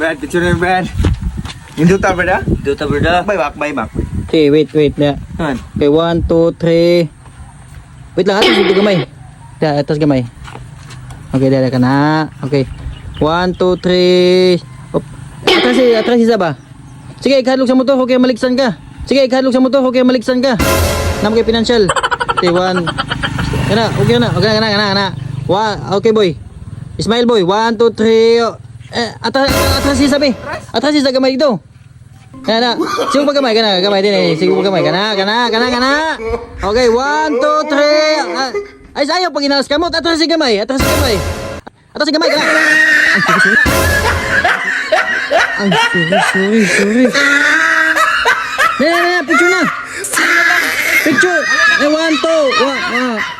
Brad, picture na Brad. Induta, Brad, ha? Duta brada. Bay back. Okay, wait na. Naman. Okay, 1, 2, 3. Wait lang, atas dito gamay. Atas gamay. Okay, dala ka na. Okay. 1, 2, 3. Op. Atras isa ba? Sige, ikadlog sa motor, okay, maligsan ka. Sige, ikadlog sa motor, okay, maligsan ka. Nam kay financial. Okay, 1. Kana, okay na. Okay na. Okay, boy. Ismail boy, 1, 2, 3. Atras isa be. Atras isa gamay dito. Kana. Sige pa gamay, kana, gamay din eh. Sige pa gamay, kana. Okay, 1, 2, 3. Ay, sayo pag inalas ka mo, atras si gamay. Atras si gamay, kana. Ay, sorry. Na, picture na. Picture. 1, 2.